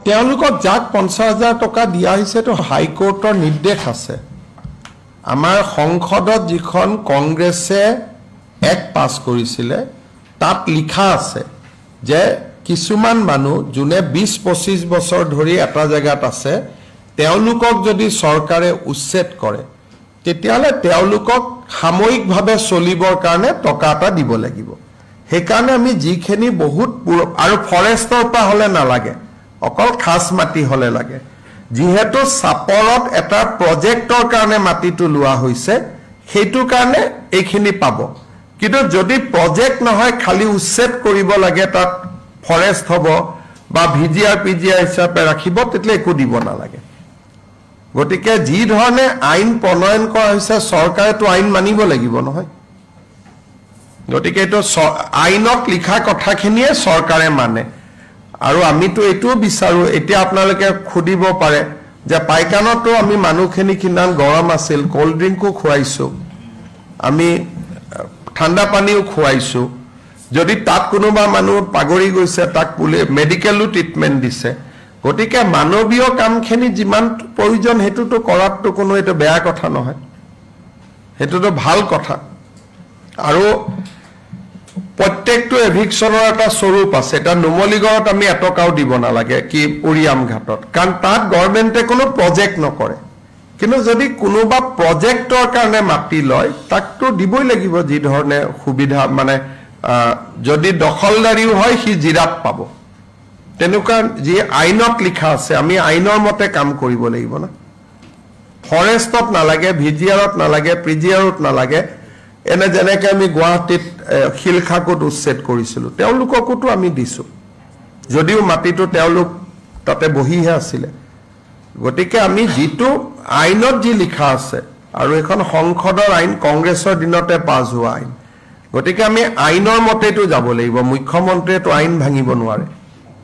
তেওঁলোকক যাক 50,000 টকা দিয়া হৈছে তো হাইকোৰ্টৰ নিৰ্দেশ আছে আমাৰ সংসদত যিখন কংগ্ৰেছে এক পাছ কৰিছিলে তাত লিখা আছে যে কিছুমান মানুহ যোনে 20-25 বছৰ ধৰি এটা জায়গাত আছে তেওঁলোকক যদি চৰকাৰে উচ্ছেদ কৰে তেতিয়ালে তেওঁলোকক সাময়িকভাৱে চলিবৰ কাৰণে টকা এটা দিব লাগিব হেকাৰণে আমি যিখিনি বহুত আৰু ফৰেষ্টৰ পৰা হলে নালাগে অকল খাস মাটি হলে লাগে যিহেতু সাপৰত এটা প্ৰজেক্টৰ কাৰণে মাটিটো লোৱা হৈছে হেতু কাৰণে এইখিনি পাব কিন্তু যদি প্ৰজেক্ট নহয় খালি উচ্ছেদ কৰিব লাগে তাত ফৰেষ্ট হ'ব বা ভিজিআৰ পিজিআৰ হিচাপে ৰাখিব তেতিয়া একো দিব নালাগে গতিকে যি ধৰণে আইন প্ৰণয়ন কৰা হৈছে চৰকাৰে তো আইন মানিব লাগিব নহয় গতিকে তো আইনত লিখা কথাখিনিয়ে চৰকাৰে মানে আৰু আমি তো এটো বিচাৰো এতিয়া আপোনালোকে খুদিব পাৰে যে পাইকানতো আমি মানুহখিনি কিমান গৰম আছিল কোল্ড ড্ৰিংকো খুৱাইছো আমি ঠাণ্ডা পানীও খুৱাইছো যদি তাত কোনোবা মানুহ পাগৰি গৈছে তাক পুলে মেডিকেলও ট্ৰিটমেন্ট দিছে গতিকে মানৱীয় কামখিনি যিমান প্ৰয়োজন হেতুটো কৰাটো কোনো এটা বেয়া কথা নহয় হেতুটো ভাল কথা আৰু প্ৰত্যেকটো এভিকশনৰ এটা স্বৰূপ আছে এটা নুমলিগড়ত আমি এটকাও দিব নালাগে কি উৰিয়াম ঘাটত কাৰণ তাত গভৰ্ণমেণ্টে কোনো প্ৰজেক্ট নকৰে কিন্তু যদি কোনোবা প্ৰজেক্টৰ কাৰণে মাটি লয় তাকটো দিবই লাগিব যি ধৰণে সুবিধা মানে যদি দখলদাৰীও হয় সি জিৰাত পাব তেনেকুৱা যি আইনত লিখা আছে আমি আইনৰ মতে কাম কৰিব লাগিব না ফৰেষ্টত নালাগে ভিজিআৰত নালাগে পিজিআৰত নালাগে এনে যেনেকৈ আমি গুৱাহাটীত শিলখাকুত উচ্ছেদ কৰিছিলো তেওঁলোককতো আমি দিছো যদিও মাটিটো তেওঁলোক তাতে বহিহে আছিলে গতিকে আমি যিটো আইনত যি লিখা আছে আৰু এখন সংসদৰ আইন কংগ্ৰেছৰ দিনতে পাছ হোৱা আইন গতিকে আমি আইনৰ মতেটো যাব লাগিব মুখ্যমন্ত্ৰীয়ে তো আইন ভাঙিব নোৱাৰে